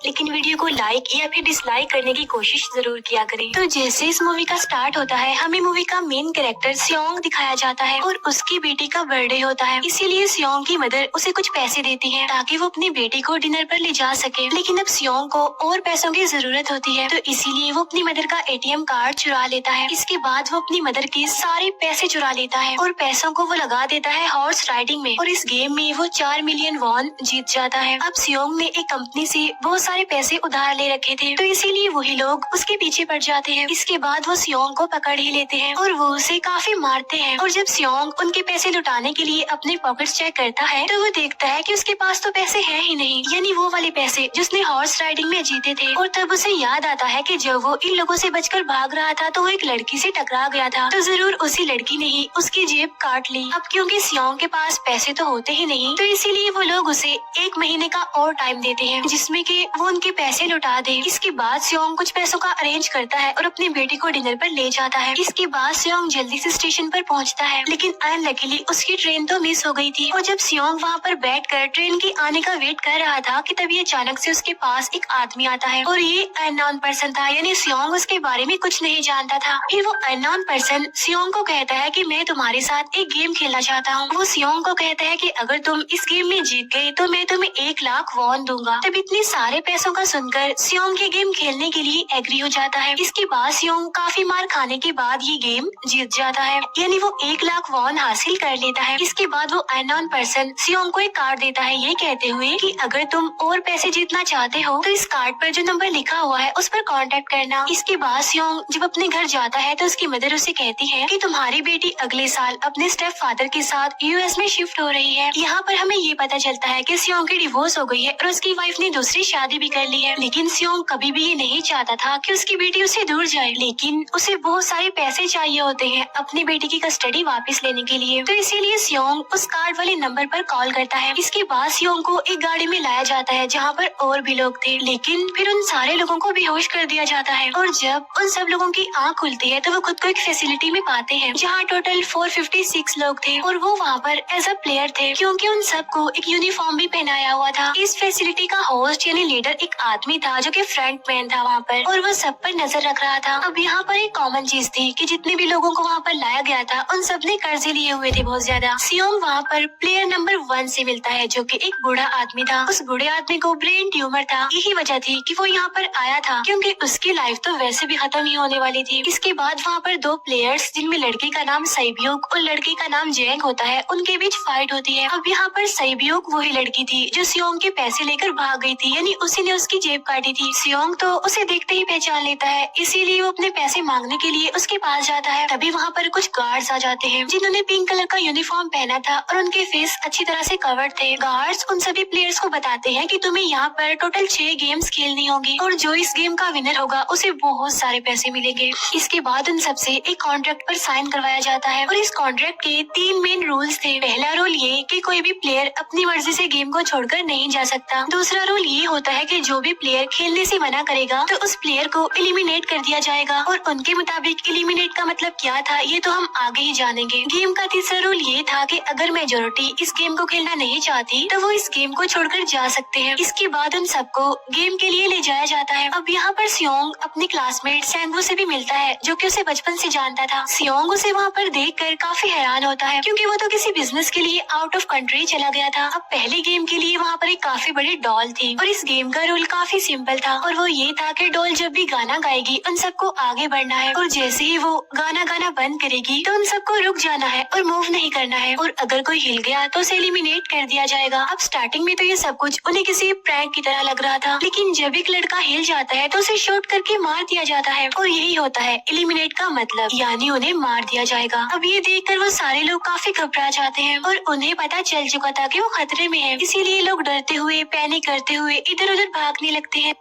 लेकिन वीडियो को लाइक या फिर डिसलाइक करने की कोशिश जरूर किया करें। तो जैसे इस मूवी का स्टार्ट होता है, हमें मूवी का मेन कैरेक्टर सियोंग दिखाया जाता है और उसकी बेटी का बर्थडे होता है। इसीलिए सियोंग की मदर उसे कुछ पैसे देती है ताकि वो अपनी बेटी को डिनर पर ले जा सके। लेकिन अब सियोंग को और पैसों की जरूरत होती है, तो इसीलिए वो अपनी मदर का ATM कार्ड चुरा लेता है। इसके बाद वो अपनी मदर के सारे पैसे चुरा लेता है और पैसों को वो लगा देता है हॉर्स राइडिंग में, और इस गेम में वो 4 मिलियन वॉन जीत जाता है। अब सियोंग ने एक कंपनी से बहुत सारे पैसे उधार ले रखे थे, तो इसीलिए वही लोग उसके पीछे पड़ जाते हैं। इसके बाद वो सियोंग को पकड़ ही लेते हैं और वो उसे काफी मारते हैं। और जब सियोंग उनके पैसे लुटाने के लिए अपने पॉकेट्स चेक करता है, तो वो देखता है कि उसके पास तो पैसे हैं ही नहीं, यानी वो वाले पैसे जिसने हॉर्स राइडिंग में जीते थे। और तब उसे याद आता है कि जब वो इन लोगों से बचकर भाग रहा था तो वो एक लड़की से टकरा गया था, तो जरूर उसी लड़की ने ही उसकी जेब काट ली। अब क्योंकि सियोंग के पास पैसे तो होते ही नहीं, तो इसीलिए वो लोग उसे 1 महीने का और टाइम देते हैं जिसमें कि वो उनके पैसे लुटा दे। इसके बाद सियोंग कुछ पैसों का अरेंज करता है और अपनी बेटी को डिनर पर ले जाता है। इसके बाद सियोंग जल्दी से स्टेशन पर पहुंचता है, लेकिन अनलकीली उसकी ट्रेन तो मिस हो गई थी। और जब सियोंग वहां पर बैठकर ट्रेन के आने का वेट कर रहा था कि तभी अचानक से उसके पास एक आदमी आता है और ये अननोन पर्सन था, यानी सियोंग उसके बारे में कुछ नहीं जानता था। फिर वो अननोन पर्सन सियोंग को कहता है कि मैं तुम्हारे साथ एक गेम खेलना चाहता हूँ। वो सियोंग को कहता है कि अगर तुम इस गेम में जीत गए तो मैं तुम्हें 1 लाख वॉन दूंगा। तब इतने सारे पैसों का सुनकर सियोंग ये गेम खेलने के लिए एग्री हो जाता है। इसके बाद सियोंग काफी मार खाने के बाद ये गेम जीत जाता है, यानी वो 1 लाख वॉन हासिल कर लेता है। इसके बाद वो अननोन पर्सन सियोंग को एक कार्ड देता है, ये कहते हुए कि अगर तुम और पैसे जीतना चाहते हो तो इस कार्ड पर जो नंबर लिखा हुआ है उस पर कांटेक्ट करना। इसके बाद सियोंग जब अपने घर जाता है तो उसकी मदर उसे कहती है कि तुम्हारी बेटी अगले साल अपने स्टेप फादर के साथ US में शिफ्ट हो रही है। यहाँ पर हमें ये पता चलता है कि सियोंग की डिवोर्स हो गई है और उसकी वाइफ ने दूसरी शादी भी कर ली है। लेकिन सियोंग कभी भी ये नहीं चाहता था कि उसकी बेटी उससे दूर जाए, लेकिन उसे बहुत सारे पैसे चाहिए होते हैं अपनी बेटी की कस्टडी वापस लेने के लिए, तो इसीलिए सियोंग उस कार्ड वाले नंबर पर कॉल करता है। इसके बाद सियोंग को एक गाड़ी में लाया जाता है जहाँ पर और भी लोग थे, लेकिन फिर उन सारे लोगों को बेहोश कर दिया जाता है। और जब उन सब लोगों की आँख खुलती है तो वो खुद को एक फैसिलिटी में पाते हैं जहाँ टोटल 456 लोग थे और वो वहाँ पर एज अ प्लेयर थे, क्योंकि उन सबको एक यूनिफॉर्म भी पहनाया हुआ था। इस फैसिलिटी का होस्ट यानी लीडर एक आदमी था जो कि फ्रंट मैन था वहाँ पर, और वो सब पर नजर रख रहा था। अब यहाँ पर एक कॉमन चीज थी कि जितने भी लोगों को वहाँ पर लाया गया था उन सब ने कर्जे लिए हुए थे बहुत ज्यादा। सियोंग वहाँ पर प्लेयर नंबर 1 से मिलता है जो कि एक बूढ़ा आदमी था। उस बूढ़े आदमी को ब्रेन ट्यूमर था, यही वजह थी कि वो यहाँ पर आया था, क्योंकि उसकी लाइफ तो वैसे भी खत्म ही होने वाली थी। इसके बाद वहाँ पर 2 प्लेयर्स जिनमें लड़के का नाम सैब्यूक और लड़के का नाम जेंग होता है, उनके बीच फाइट होती है। अब यहाँ पर सैब्यूक वही लड़की थी जो सियोंग के पैसे लेकर भाग गई थी, यानी उसी ने उसकी जेब काटी थी। सियोंग तो उसे देखते ही पहचान लेता है, इसीलिए वो अपने पैसे मांगने के लिए उसके पास जाता है। तभी वहाँ पर कुछ गार्ड्स आ जाते हैं जिन्होंने पिंक कलर का यूनिफॉर्म पहना था और उनके फेस अच्छी तरह से कवर्ड थे। गार्ड्स उन सभी प्लेयर्स को बताते हैं कि तुम्हें यहाँ पर टोटल 6 गेम्स खेलनी होगी और जो इस गेम का विनर होगा उसे बहुत सारे पैसे मिलेंगे। इसके बाद उन सबसे एक कॉन्ट्रैक्ट पर साइन करवाया जाता है और इस कॉन्ट्रैक्ट के 3 मेन रूल्स थे। पहला रूल ये कि कोई भी प्लेयर अपनी मर्जी से गेम को छोड़कर नहीं जा सकता। दूसरा रूल ये होता है कि जो भी प्लेयर खेलने से मना करेगा तो उस प्लेयर को एलिमिनेट कर दिया जाएगा, और उनके मुताबिक एलिमिनेट का मतलब क्या था ये तो हम आगे ही जानेंगे। गेम का तीसरा रूल ये था कि अगर मेजोरिटी इस गेम को खेलना नहीं चाहती तो वो इस गेम को छोड़कर जा सकते हैं। इसके बाद उन सबको गेम के लिए ले जाया जाता है। अब यहाँ पर सियोंग अपनी क्लासमेट सैंगवू से भी मिलता है जो कि उसे बचपन से जानता था। सियोंग उसे वहाँ पर देखकर काफी हैरान होता है, क्योंकि वो तो किसी बिजनेस के लिए आउट ऑफ कंट्री चला गया था। अब पहले गेम के लिए वहाँ पर एक काफी बड़ी डॉल थी और इस गेम का रूल काफी सिंपल था, और वो ये था कि डॉल जब भी गाना गाएगी उन सबको आगे बढ़ना है, और जैसे ही वो गाना गाना बंद करेगी तो उन सबको रुक जाना है और मूव नहीं करना है, और अगर कोई हिल गया तो उसे एलिमिनेट कर दिया जाएगा। अब स्टार्टिंग में तो ये सब कुछ उन्हें किसी प्रैंक की तरह लग रहा था, लेकिन जब एक लड़का हिल जाता है तो उसे शूट करके मार दिया जाता है, और यही होता है एलिमिनेट का मतलब, यानी उन्हें मार दिया जाएगा। अब ये देखकर वो सारे लोग काफी घबरा जाते हैं और उन्हें पता चल चुका था कि वो खतरे में है, इसीलिए लोग डरते हुए पैनिक करते हुए इधर उधर भागने लगते हैं।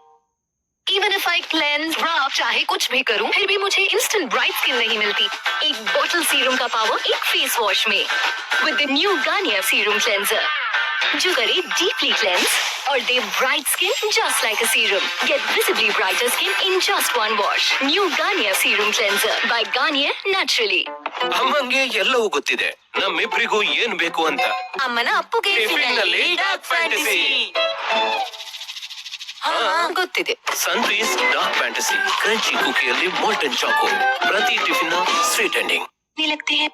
Even if I cleanse, rub, चाहे कुछ भी करूं, फिर भी मुझे इंस्टेंट ब्राइट स्किन नहीं मिलती। एक बोटल सीरम का पावर एक फेस वॉश में, with the new Garnier serum cleanser, जो करे डीपली क्लेंस और दे bright skin just like a serum. Get visibly brighter skin in just one wash. New Garnier Serum Cleanser by Garnier Naturally. ಅಮ್ಮಂಗೆ ಎಲ್ಲವೂ ಗೊತ್ತಿದೆ, ನಮ್ಮಿಬ್ರಿಗೂ ಏನ್ ಬೇಕು ಅಂತ. ಅಮ್ಮನ ಅಪ್ಪುಗೆ ಟಿಫಿನ್ ನಲ್ಲಿ ಡಾರ್ಕ್ ಫ್ಯಾಂಟಸಿ. ಗೊತ್ತಿದೆ. ಸನ್ಫೀಸ್ ಡಾರ್ಕ್ ಫ್ಯಾಂಟಸಿ ಕ್ರಂಚಿ ಕುಕಿಯಲ್ಲಿ ಮೋಲ್ಟನ್ ಚಾಕೋ ಪ್ರತಿ ಟಿಫಿನ್ ಸ್ವೀಟ್ ಎಂಡಿಂಗ್ लगते हैं।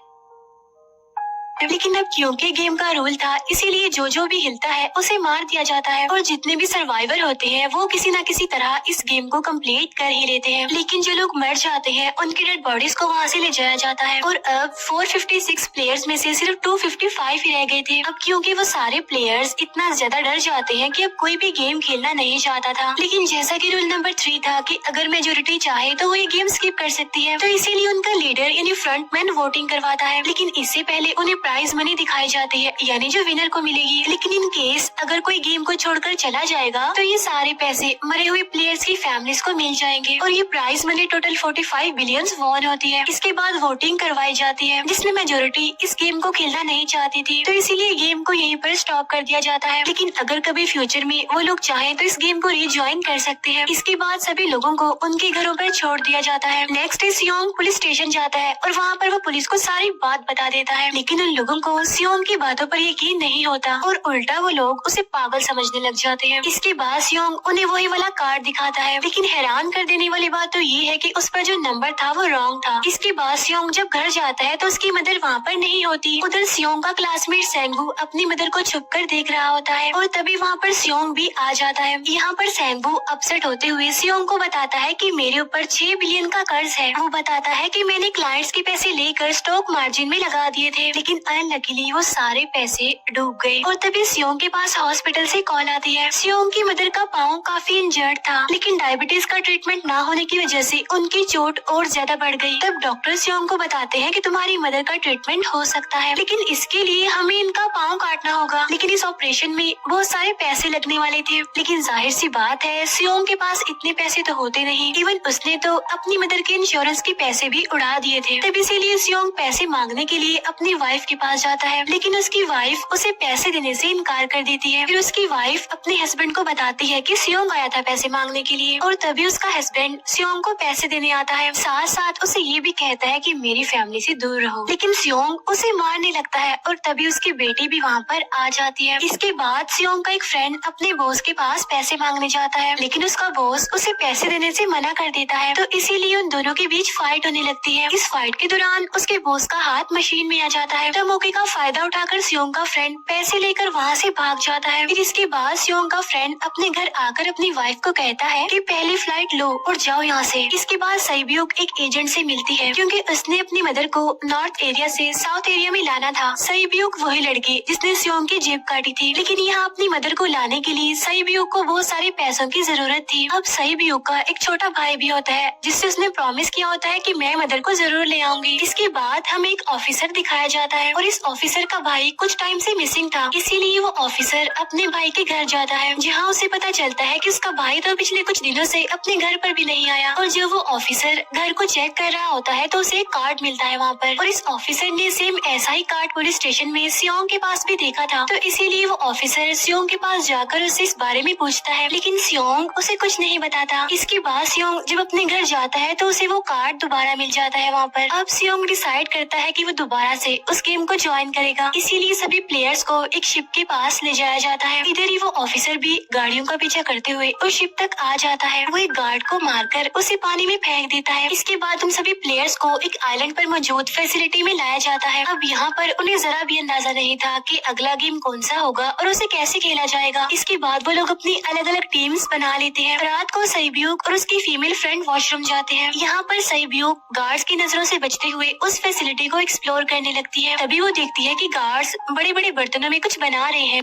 लेकिन अब क्योंकि गेम का रूल था, इसीलिए जो भी हिलता है उसे मार दिया जाता है और जितने भी सर्वाइवर होते हैं वो किसी न किसी तरह इस गेम को कंप्लीट कर ही लेते हैं। लेकिन जो लोग मर जाते हैं उनकी डेड बॉडीज को वहाँ से ले जाया जाता है और अब 456 प्लेयर्स में से सिर्फ 255 ही रह गए थे। अब क्योंकि वो सारे प्लेयर्स इतना ज्यादा डर जाते हैं कि अब कोई भी गेम खेलना नहीं चाहता था। लेकिन जैसा कि रूल नंबर 3 था कि अगर मेजोरिटी चाहे तो वो ये गेम स्किप कर सकती है, तो इसीलिए उनका लीडर यानी फ्रंटमैन वोटिंग करवाता है। लेकिन इससे पहले उन्हें प्राइज मनी दिखाई जाती है, यानी जो विनर को मिलेगी। लेकिन इन केस अगर कोई गेम को छोड़कर चला जाएगा तो ये सारे पैसे मरे हुए प्लेयर्स की फैमिलीज को मिल जाएंगे और ये prize money total 45 billion won होती है। इसके बाद वोटिंग करवाई जाती है जिसमें मेजोरिटी इस गेम को खेलना नहीं चाहती थी, तो इसीलिए गेम को यहीं पर स्टॉप कर दिया जाता है। लेकिन अगर कभी फ्यूचर में वो लोग चाहें तो इस गेम को रीज्वाइन कर सकते हैं। इसके बाद सभी लोगों को उनके घरों पर छोड़ दिया जाता है। नेक्स्ट सियोंग पुलिस स्टेशन जाता है और वहाँ पर वो पुलिस को सारी बात बता देता है, लेकिन उन लोगों को सियोंग की बातों पर यकीन नहीं होता और उल्टा वो लोग उसे पागल समझने लग जाते हैं। इसके बाद सियोंग उन्हें वही वाला कार्ड दिखाता है, लेकिन हैरान कर देने वाली बात तो ये है कि उस पर जो नंबर था वो रॉन्ग था। इसके बाद सियोंग जब घर जाता है तो उसकी मदर वहाँ पर नहीं होती। उधर सियोंग का क्लासमेट सेंगू अपनी मदर को छुप कर देख रहा होता है और तभी वहाँ पर सियोंग भी आ जाता है। यहाँ पर सेंगू अपसेट होते हुए सियोंग को बताता है कि मेरे ऊपर 6 बिलियन का कर्ज है। वो बताता है कि मैंने क्लाइंट्स के पैसे लेकर स्टॉक मार्जिन में लगा दिए थे, लेकिन अनलकीली वो सारे पैसे डूब गए। और तभी सियोंग के पास हॉस्पिटल से कॉल आती है। सियोंग की मदर का पाँव काफी इंजर्ड था, लेकिन डायबिटीज का ट्रीटमेंट ना होने की वजह से उनकी चोट और ज्यादा बढ़ गई। तब डॉक्टर सियोंग को बताते हैं कि तुम्हारी मदर का ट्रीटमेंट हो सकता है, लेकिन इसके लिए हमें इनका पाँव काटना होगा। लेकिन इस ऑपरेशन में बहुत सारे पैसे लगने वाले थे, लेकिन जाहिर सी बात है सियोंग के पास इतने पैसे तो होते नहीं। इवन उसने तो अपनी मदर के इंश्योरेंस के पैसे भी उड़ा दिए थे। तब इसीलिए सियोंग पैसे मांगने के लिए अपनी वाइफ के पास जाता है, लेकिन उसकी वाइफ उसे पैसे देने से इनकार कर देती है। फिर उसकी वाइफ अपने हस्बैंड को बताती है कि सियोंग आया था पैसे मांगने के लिए और तभी उसका हस्बैंड सियोंग को पैसे देने आता है। साथ साथ उसे ये भी कहता है कि मेरी फैमिली से दूर रहो। लेकिन सियोंग उसे मारने लगता है और तभी उसकी बेटी भी वहाँ पर आ जाती है। इसके बाद सियोंग का एक फ्रेंड अपने बॉस के पास पैसे मांगने जाता है, लेकिन उसका बॉस उसे पैसे देने से मना कर देता है, तो इसीलिए उन दोनों के बीच फाइट होने लगती है। इस फाइट के दौरान उसके बॉस का हाथ मशीन में आ जाता है, तो मौके का फायदा उठाकर सियोंग का फ्रेंड पैसे लेकर वहाँ से भाग जाता है। फिर इसके बाद सियोंग का फ्रेंड अपने घर आकर अपनी वाइफ को कहता है कि पहली फ्लाइट लो और जाओ यहाँ से। इसके बाद सईब्यूक एक एजेंट से मिलती है, क्योंकि उसने अपनी मदर को नॉर्थ एरिया से साउथ एरिया में लाना था। सईब्यूक वही लड़की जिसने सियोंग की जेब काटी थी, लेकिन यहाँ अपनी मदर को लाने के लिए सईब्यूक को बहुत सारे पैसों की जरूरत थी। अब सईब्यूक का एक छोटा भाई भी होता है जिससे उसने प्रॉमिस किया होता है कि मैं मदर को जरूर ले आऊंगी। इसके बाद हमें एक ऑफिसर दिखाया जाता है और इस ऑफिसर का भाई कुछ टाइम से मिसिंग था, इसीलिए वो ऑफिसर अपने भाई के घर जाता है, जहाँ उसे पता चलता है कि उसका भाई तो पिछले कुछ दिनों से अपने घर पर भी नहीं आया। और जब वो ऑफिसर घर को चेक कर रहा होता है तो उसे एक कार्ड मिलता है वहाँ पर, और इस ऑफिसर ने सेम ऐसा ही कार्ड पुलिस स्टेशन में सियोंग के पास भी देखा था, तो इसीलिए वो ऑफिसर सियोंग के पास जाकर उससे इस बारे में पूछता है, लेकिन सियोंग उसे कुछ नहीं बताता। इसके बाद सियोंग जब अपने घर जाता है तो उसे वो कार्ड दोबारा मिल जाता है वहाँ पर। अब सियोंग डिसाइड करता है कि वो दोबारा से उस गेम को ज्वाइन करेगा, इसीलिए सभी प्लेयर्स को एक शिप के पास ले जाया जाता है। इधर ही वो ऑफिसर भी गाड़ियों का पीछा करते हुए उस शिप तक आ जाता है। वो एक गार्ड को मारकर उसे पानी में फेंक देता है। इसके बाद उन सभी प्लेयर्स को एक आइलैंड पर मौजूद फैसिलिटी में लाया जाता है। अब यहाँ पर उन्हें जरा भी अंदाजा नहीं था कि अगला गेम कौन सा होगा और उसे कैसे खेला जाएगा। इसके बाद वो लोग अपनी अलग अलग टीम्स बना लेते हैं। रात को सईब्यूक और उसकी फीमेल फ्रेंड वॉशरूम जाते हैं। यहाँ पर सईब्यूक गार्ड्स की नजरों से बचते हुए उस फैसिलिटी को एक्सप्लोर करने लगती है। तभी वो देखती है कि गार्ड्स बड़े बड़े बर्तनों में कुछ बना रहे हैं,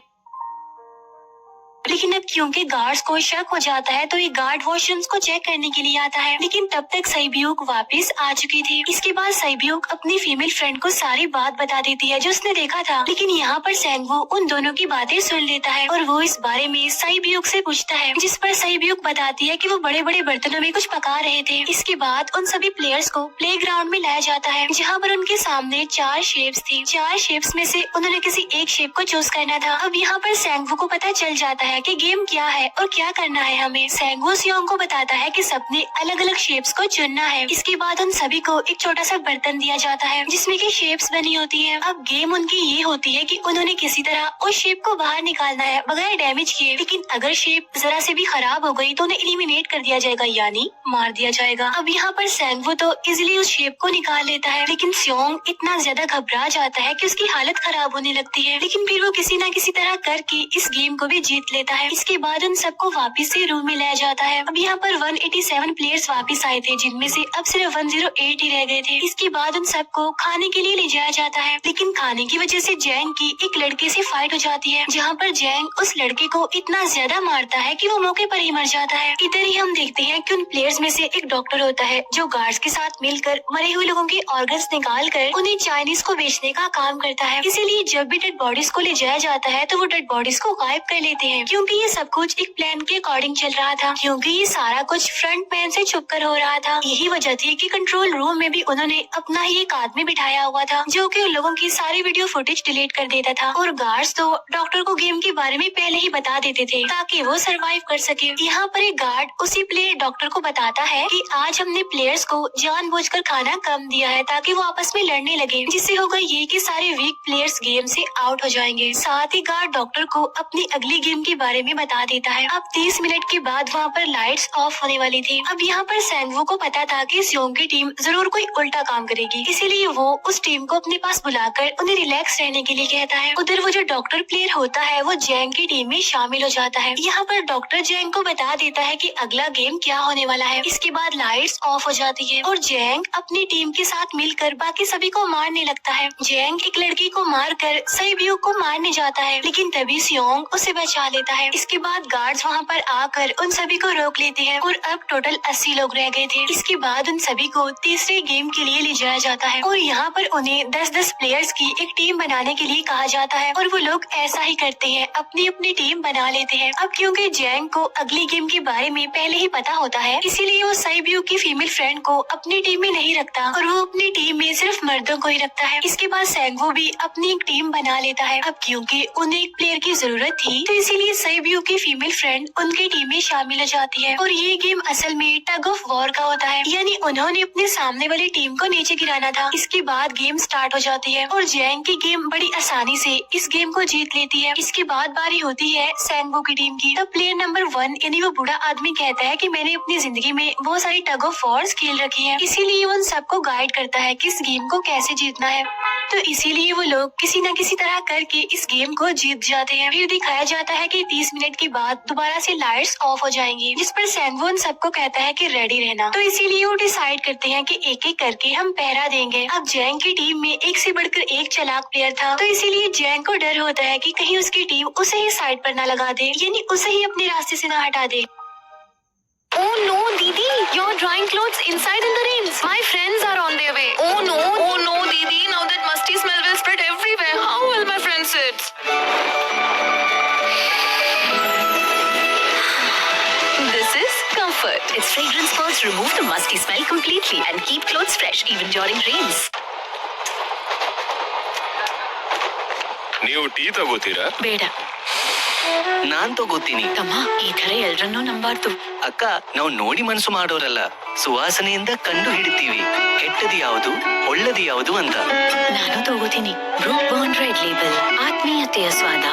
लेकिन अब क्योंकि गार्ड्स को शक हो जाता है तो ये गार्ड वॉशरूम्स को चेक करने के लिए आता है, लेकिन तब तक सईब्यूक वापस आ चुकी थी। इसके बाद सईब्यूक अपनी फीमेल फ्रेंड को सारी बात बता देती है जो उसने देखा था, लेकिन यहाँ पर सेंगवू उन दोनों की बातें सुन लेता है और वो इस बारे में सईब्यूक से पूछता है, जिस पर सईब्यूक बताती है कि वो बड़े बड़े बर्तनों में कुछ पका रहे थे। इसके बाद उन सभी प्लेयर्स को प्ले ग्राउंड में लाया जाता है, जहाँ पर उनके सामने 4 शेप्स थी। 4 शेप्स में से उन्होंने किसी एक शेप को चूज करना था। अब यहाँ पर सेंगवू को पता चल जाता है कि ये गेम क्या है और क्या करना है हमें। सेंगवू सियोंग को बताता है कि सबने अलग अलग शेप्स को चुनना है। इसके बाद उन सभी को एक छोटा सा बर्तन दिया जाता है जिसमें की शेप्स बनी होती है। अब गेम उनकी ये होती है कि उन्होंने किसी तरह उस शेप को बाहर निकालना है बगैर डैमेज किए। लेकिन अगर शेप जरा से भी खराब हो गई तो उन्हें एलिमिनेट कर दिया जाएगा, यानी मार दिया जाएगा। अब यहाँ पर सेंगवू तो इजिली उस शेप को निकाल लेता है, लेकिन सियोंग इतना ज्यादा घबरा जाता है कि उसकी हालत खराब होने लगती है। लेकिन फिर वो किसी न किसी तरह करके इस गेम को भी जीत लेता है। इसके बाद उन सबको वापस से रूम में लाया जाता है। अब यहाँ पर 187 प्लेयर्स वापस आए थे, जिनमें से अब सिर्फ 108 ही रह गए थे। इसके बाद उन सबको खाने के लिए ले जाया जाता है, लेकिन खाने की वजह से जैंग की एक लड़के से फाइट हो जाती है, जहाँ पर जैंग उस लड़के को इतना ज्यादा मारता है कि वो मौके पर ही मर जाता है। इधर ही हम देखते हैं कि उन प्लेयर्स में से एक डॉक्टर होता है जो गार्ड्स के साथ मिलकर मरे हुए लोगों के ऑर्गन्स निकाल कर उन्हें चाइनीज को बेचने का काम करता है। इसीलिए जब भी डेड बॉडीज को ले जाया जाता है तो वो डेड बॉडीज को गायब कर लेते हैं, क्योंकि ये सब कुछ एक प्लान के अकॉर्डिंग चल रहा था। क्योंकि ये सारा कुछ फ्रंट मैन से छुप कर हो रहा था। यही वजह थी कि कंट्रोल रूम में भी उन्होंने अपना ही एक आदमी बिठाया हुआ था जो कि उन लोगों की सारी वीडियो फुटेज डिलीट कर देता था। और गार्ड्स तो डॉक्टर को गेम के बारे में पहले ही बता देते थे ताकि वो सरवाइव कर सके। यहाँ पर एक गार्ड उसी प्लेयर डॉक्टर को बताता है कि आज हमने प्लेयर्स को जानबूझकर खाना कम दिया है ताकि वो आपस में लड़ने लगे, जिससे होगा ये कि सारे वीक प्लेयर्स गेम से आउट हो जाएंगे। साथ ही गार्ड डॉक्टर को अपनी अगली गेम के बारे में बता देता है। अब 30 मिनट के बाद वहाँ पर लाइट्स ऑफ होने वाली थी। अब यहाँ पर सेंगवू को पता था कि सियोंग की टीम जरूर कोई उल्टा काम करेगी, इसीलिए वो उस टीम को अपने पास बुलाकर उन्हें रिलैक्स रहने के लिए कहता है। उधर वो जो डॉक्टर प्लेयर होता है वो जैंग की टीम में शामिल हो जाता है। यहाँ पर डॉक्टर जैंग को बता देता है कि अगला गेम क्या होने वाला है। इसके बाद लाइट्स ऑफ हो जाती है और जैंग अपनी टीम के साथ मिलकर बाकी सभी को मारने लगता है। जैंग एक लड़की को मारकर सईब्यू को मारने जाता है, लेकिन तभी सियोंग उसे बचा लेता है। इसके बाद गार्ड्स वहाँ पर आकर उन सभी को रोक लेते हैं और अब टोटल 80 लोग रह गए थे। इसके बाद उन सभी को तीसरे गेम के लिए ले जाया जाता है और यहाँ पर उन्हें 10-10 प्लेयर्स की एक टीम बनाने के लिए कहा जाता है और वो लोग ऐसा ही करते हैं, अपनी अपनी टीम बना लेते हैं। अब क्योंकि जैंग को अगली गेम के बारे में पहले ही पता होता है, इसीलिए वो सईब्यू की फीमेल फ्रेंड को अपनी टीम में नहीं रखता और वो अपनी टीम में सिर्फ मर्दों को ही रखता है। इसके बाद सेंगवू भी अपनी एक टीम बना लेता है। अब क्योंकि उन्हें एक प्लेयर की जरूरत थी तो इसीलिए सईब्यू की फीमेल फ्रेंड उनकी टीम में शामिल हो जाती है और ये गेम असल में टग ऑफ वॉर का होता है, यानी उन्होंने अपने सामने वाली टीम को नीचे गिराना था। इसके बाद गेम स्टार्ट हो जाती है और जैंग की गेम बड़ी आसानी से इस गेम को जीत लेती है। इसके बाद बारी होती है सेंगवू की टीम की। तब प्लेयर नंबर 1 यानी वो बूढ़ा आदमी कहता है कि मैंने अपनी जिंदगी में बहुत सारी टग ऑफ वॉर्स खेल रखी है, इसीलिए वो उन सबको गाइड करता है कि इस गेम को कैसे जीतना है। तो इसीलिए वो लोग किसी न किसी तरह करके इस गेम को जीत जाते हैं। फिर दिखाया जाता है कि 30 मिनट के बाद दोबारा से लाइट्स ऑफ हो जाएंगी, जिस पर सेंगवू उन सबको कहता है कि रेडी रहना। तो इसीलिए वो डिसाइड करते हैं कि एक एक करके हम पहरा देंगे। अब जैंग की टीम में एक से बढ़कर एक चालाक प्लेयर था, तो इसीलिए जैंग को डर होता है कि कहीं उसकी टीम उसे ही साइड पर न लगा दे, यानी उसे ही अपने रास्ते से न हटा दे। Oh no, Didi, you're drying clothes inside in the rains. My friends are on their way. Oh no, Didi, now that musty smell will spread everywhere. How will my friends sit? This is Comfort. Its fragrance pearls remove the musty smell completely and keep clothes fresh even during rains. ನೀವು tea ತಗೋತೀರಾ? ಬೇಡ. ನಾನ್ ತಗೋತೀನಿ. ತಮ್ಮ ಈ ತರ ಎಲ್ರನ್ನೂ ನಂಬಾರ್ದು. ಅಕ್ಕ, ನಾವು ನೋಡಿ ಮನಸ್ಸು ಮಾಡೋರಲ್ಲ, ಸುವಾಸನೆಯಿಂದ ಕಂಡು ಹಿಡಿತೀವಿ ಕೆಟ್ಟದು ಯಾವುದು ಒಳ್ಳೇದು ಯಾವುದು ಅಂತ. ನಾನು ತಗೋತೀನಿ ಬ್ರೂಕ್ ಬಾಂಡ್ ರೆಡ್ ಲೇಬಲ್, ಆತ್ಮೀಯತೆಯ ಸ್ವಾದ.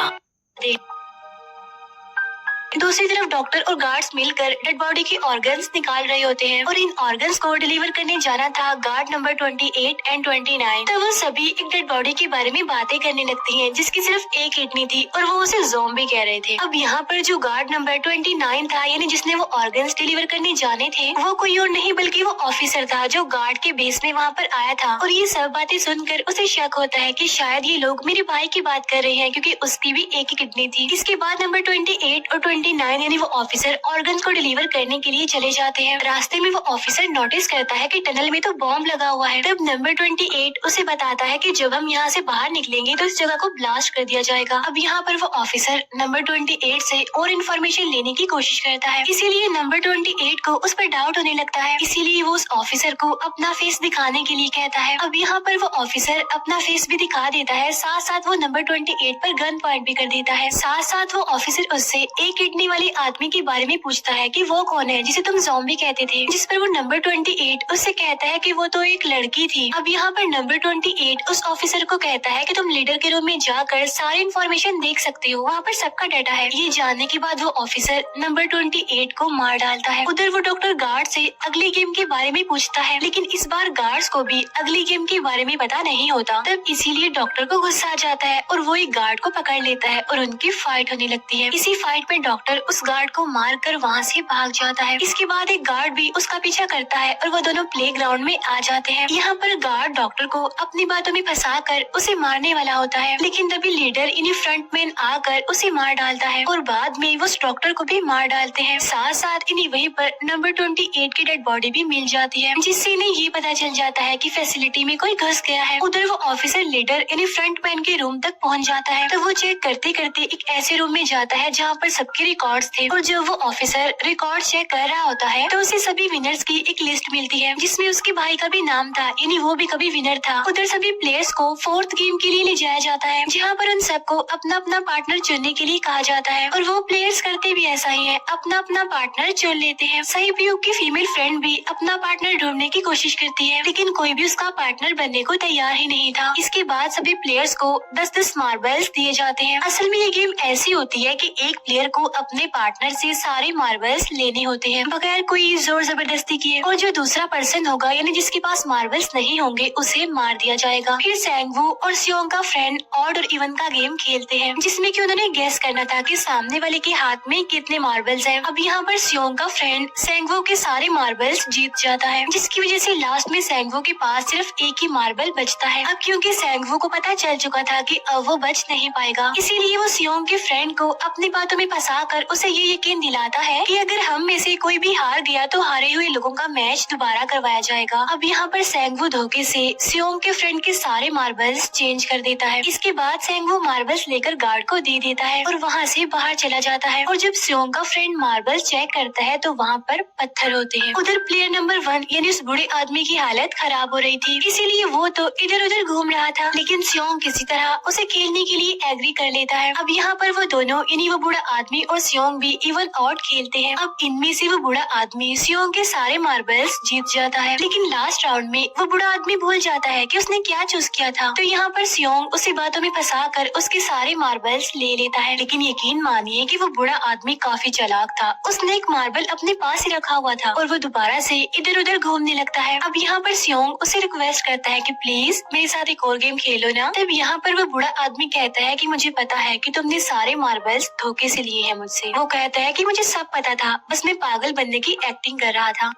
दूसरी तरफ डॉक्टर और गार्ड्स मिलकर डेड बॉडी के ऑर्गन्स निकाल रहे होते हैं और इन ऑर्गन्स को डिलीवर करने जाना था गार्ड नंबर 28 एंड 29। तो वो सभी एक डेड बॉडी के बारे में बातें करने लगती हैं जिसकी सिर्फ एक किडनी थी और वो उसे ज़ॉम्बी कह रहे थे। अब यहाँ पर जो गार्ड नंबर 29 था, यानी जिसने वो ऑर्गन्स डिलीवर करने जाने थे, वो कोई और नहीं बल्कि वो ऑफिसर था जो गार्ड के बेस में वहाँ पर आया था। और ये सब बातें सुनकर उसे शक होता है कि शायद ये लोग मेरे भाई की बात कर रहे हैं, क्योंकि उसकी भी एक ही किडनी थी। इसके बाद नंबर 28 और 29 यानी वो ऑफिसर ऑर्गन्स को डिलीवर करने के लिए चले जाते हैं। रास्ते में वो ऑफिसर नोटिस करता है कि टनल में तो बॉम्ब लगा हुआ है। तब नंबर 28 उसे बताता है कि जब हम यहाँ से बाहर निकलेंगे तो इस जगह को ब्लास्ट कर दिया जाएगा। अब यहाँ पर वो ऑफिसर नंबर 28 से और इन्फॉर्मेशन लेने की कोशिश करता है, इसीलिए नंबर 28 को उस पर डाउट होने लगता है। इसीलिए वो उस ऑफिसर को अपना फेस दिखाने के लिए कहता है। अब यहाँ पर वो ऑफिसर अपना फेस भी दिखा देता है, साथ साथ वो नंबर 28 पर गन पॉइंट भी कर देता है। साथ साथ वो ऑफिसर उससे एक फेंकने वाले आदमी के बारे में पूछता है कि वो कौन है जिसे तुम ज़ॉम्बी कहते थे, जिस पर वो नंबर 28 उससे कहता है कि वो तो एक लड़की थी। अब यहाँ पर नंबर 28 उस ऑफिसर को कहता है कि तुम लीडर के रूम में जाकर सारी इन्फॉर्मेशन देख सकते हो, वहाँ पर सबका डाटा है। ये जानने के बाद वो ऑफिसर नंबर 28 को मार डालता है। उधर वो डॉक्टर गार्ड से अगली गेम के बारे में पूछता है, लेकिन इस बार गार्ड्स को भी अगली गेम के बारे में पता नहीं होता। तब इसीलिए डॉक्टर को गुस्सा आ जाता है और वो एक गार्ड को पकड़ लेता है और उनकी फाइट होने लगती है। इसी फाइट में डॉक्टर उस गार्ड को मार कर वहाँ से भाग जाता है। इसके बाद एक गार्ड भी उसका पीछा करता है और वो दोनों प्लेग्राउंड में आ जाते हैं। यहाँ पर गार्ड डॉक्टर को अपनी बातों में फंसा कर उसे मारने वाला होता है, लेकिन तभी लीडर इन्हीं फ्रंटमैन आकर उसे मार डालता है और बाद में वो उस डॉक्टर को भी मार डालते हैं। साथ साथ इन्हीं वहीं पर नंबर 28 की डेड बॉडी भी मिल जाती है, जिससे इन्हें ये पता चल जाता है कि फैसिलिटी में कोई घुस गया है। उधर वो ऑफिसर लीडर इन्हीं फ्रंटमैन के रूम तक पहुंच जाता है। तो वो चेक करते करते एक ऐसे रूम में जाता है जहाँ पर सबके रिकॉर्ड्स थे, और जब वो ऑफिसर रिकॉर्ड चेक कर रहा होता है तो उसे सभी विनर्स की एक लिस्ट मिलती है, जिसमें उसके भाई का भी नाम था, यानी वो भी कभी विनर था। उधर सभी प्लेयर्स को 4th गेम के लिए ले जाया जाता है, जहाँ पर उन सबको अपना अपना पार्टनर चुनने के लिए कहा जाता है, और वो प्लेयर्स करते भी ऐसा ही है, अपना अपना पार्टनर चुन लेते हैं। सही पीयूक की फीमेल फ्रेंड भी अपना पार्टनर ढूंढने की कोशिश करती है, लेकिन कोई भी उसका पार्टनर बनने को तैयार ही नहीं था। इसके बाद सभी प्लेयर्स को 10-10 मार्बल्स दिए जाते हैं। असल में ये गेम ऐसी होती है कि एक प्लेयर को अपने पार्टनर से सारे मार्बल्स लेने होते हैं बगैर कोई जोर जबरदस्ती किए, और जो दूसरा पर्सन होगा यानी जिसके पास मार्बल्स नहीं होंगे उसे मार दिया जाएगा। फिर सैंगवू और सियोंग का फ्रेंड ऑड और इवन का गेम खेलते हैं, जिसमें कि उन्होंने गेस करना था कि सामने वाले के हाथ में कितने मार्बल्स हैं। अब यहाँ पर सियोंग का फ्रेंड सैंगवू के सारे मार्बल्स जीत जाता है, जिसकी वजह से लास्ट में सैंगवू के पास सिर्फ एक ही मार्बल बचता है। अब क्योंकि सैंगवू को पता चल चुका था कि अब वो बच नहीं पाएगा, इसीलिए वो सियोंग के फ्रेंड को अपनी बातों में फंसा कर उसे ये यकीन दिलाता है कि अगर हम में से कोई भी हार गया तो हारे हुए लोगों का मैच दोबारा करवाया जाएगा। अब यहाँ पर सैंगवू धोखे से सियोंग के फ्रेंड के सारे मार्बल्स चेंज कर देता है। इसके बाद सैंगवू मार्बल्स लेकर गार्ड को दे देता है और वहाँ से बाहर चला जाता है, और जब सियोंग का फ्रेंड मार्बल्स चेक करता है तो वहाँ पर पत्थर होते हैं। उधर प्लेयर नंबर 1 यानी उस बूढ़े आदमी की हालत खराब हो रही थी, इसीलिए वो तो इधर उधर घूम रहा था, लेकिन सियोंग किसी तरह उसे खेलने के लिए एग्री कर लेता है। अब यहाँ पर वो दोनों यानी वो बूढ़ा आदमी और सियोंग भी इवन आउट खेलते हैं। अब इनमें से वो बूढ़ा आदमी सियोंग के सारे मार्बल्स जीत जाता है, लेकिन लास्ट राउंड में वो बूढ़ा आदमी भूल जाता है कि उसने क्या चूज किया था। तो यहाँ पर सियोंग उसे बातों में फंसा कर उसके सारे मार्बल्स ले लेता है, लेकिन यकीन मानिए कि वो बूढ़ा आदमी काफी चालाक था। उसने एक मार्बल अपने पास ही रखा हुआ था और वो दोबारा से इधर उधर घूमने लगता है। अब यहाँ पर सियोंग उसे रिक्वेस्ट करता है कि प्लीज मेरे साथ एक और गेम खेलो ना। तब यहाँ पर वो बूढ़ा आदमी कहता है कि मुझे पता है कि तुमने सारे मार्बल्स धोखे से लिए हैं मुझसे। वो कहता है कि मुझे सब पता था, बस मैं पागल बनने की एक्टिंग कर रहा था।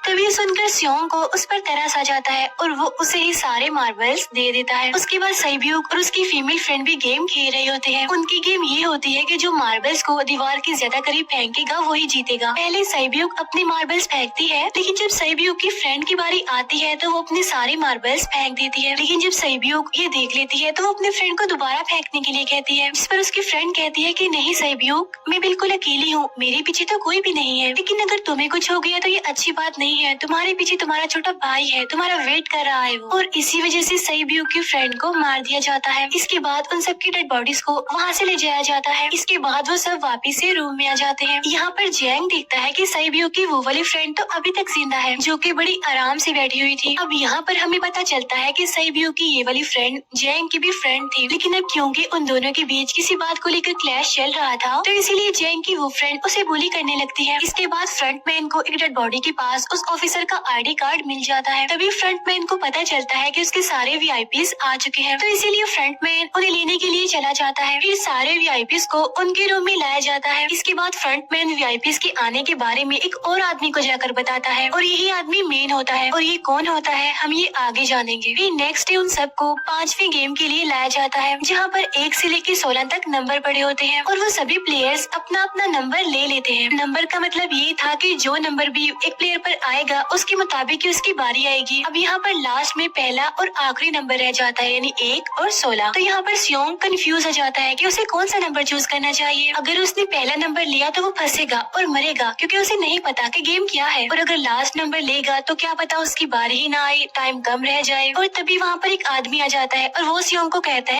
तभी सुनकर सियोंग को उस पर तरस आ जाता है और वो उसे ही सारे मार्बल्स दे देता है। उसके बाद सैब्यूक और उसकी फीमेल फ्रेंड भी गेम खेल रहे होते हैं। उनकी गेम ये होती है कि जो मार्बल्स को दीवार के ज्यादा करीब फेंकेगा वही जीतेगा। पहले सैब्यूक अपने मार्बल्स फेंकती है, लेकिन जब सैब्यूक की फ्रेंड की बारी आती है तो वो अपने सारे मार्बल्स फेंक देती है। लेकिन जब सैब्यूक ये देख लेती है तो वो अपने फ्रेंड को दोबारा फेंकने के लिए कहती है, जिस पर उसकी फ्रेंड कहती है कि नहीं सैब्यूक, मैं बिल्कुल अकेली हूँ, मेरे पीछे तो कोई भी नहीं है, लेकिन अगर तुम्हें कुछ हो गया तो ये अच्छी बात नहीं है, तुम्हारे पीछे तुम्हारा छोटा भाई है, तुम्हारा वेट कर रहा है वो। और इसी वजह से सैब्यूक की फ्रेंड को मार दिया जाता है। इसके बाद उन सबकी डेड बॉडीज को वहाँ से ले जाया जाता है। इसके बाद वो सब वापिस से रूम में आ जाते हैं। यहाँ पर जैंग देखता है कि सैब्यूक की वो वाली फ्रेंड तो अभी तक जिंदा है, जो कि बड़ी आराम से बैठी हुई थी। अब यहाँ पर हमें पता चलता है कि सैब्यूक की ये वाली फ्रेंड जैंग की भी फ्रेंड थी, लेकिन अब क्योंकि उन दोनों के बीच किसी बात को लेकर क्लैश चल रहा था तो इसीलिए जैंग की वो फ्रेंड उसे बुली करने लगती है। इसके बाद फ्रंटमैन को एक डेड बॉडी के पास उस ऑफिसर का आईडी कार्ड मिल जाता है। तभी फ्रंटमैन को पता चलता है कि उसके सारे वीआईपीज आ चुके हैं, तो इसीलिए फ्रंटमैन उन्हें लेने के लिए चला जाता है। फिर सारे वीआईपीज को उनके रूम में लाया जाता है। इसके बाद फ्रंटमैन वीआईपीज के आने के बारे में एक और आदमी को जाकर बताता है, और यही आदमी मेन होता है। और ये कौन होता है हम ये आगे जानेंगे। फिर नेक्स्ट डे उन सबको 5वें गेम के लिए लाया जाता है, जहाँ पर 1 से लेकर 16 तक नंबर पड़े होते हैं, और वो सभी प्लेयर्स अपना अपना नंबर ले लेते हैं। नंबर का मतलब ये था कि जो नंबर भी एक प्लेयर पर आएगा उसके मुताबिक उसकी बारी आएगी। अब यहाँ पर लास्ट में पहला और आखिरी नंबर रह जाता है, यानी 1 और 16। तो यहाँ पर सियोंग कंफ्यूज हो जाता है कि उसे कौन सा नंबर चूज करना चाहिए। अगर उसने पहला नंबर लिया तो वो फंसेगा और मरेगा, क्योंकि उसे नहीं पता कि गेम क्या है। और अगर लास्ट नंबर लेगा तो क्या पता उसकी बारी ही ना आए, टाइम कम रह जाए। और तभी वहाँ पर एक आदमी आ जाता है और वो सियोंग को कहता है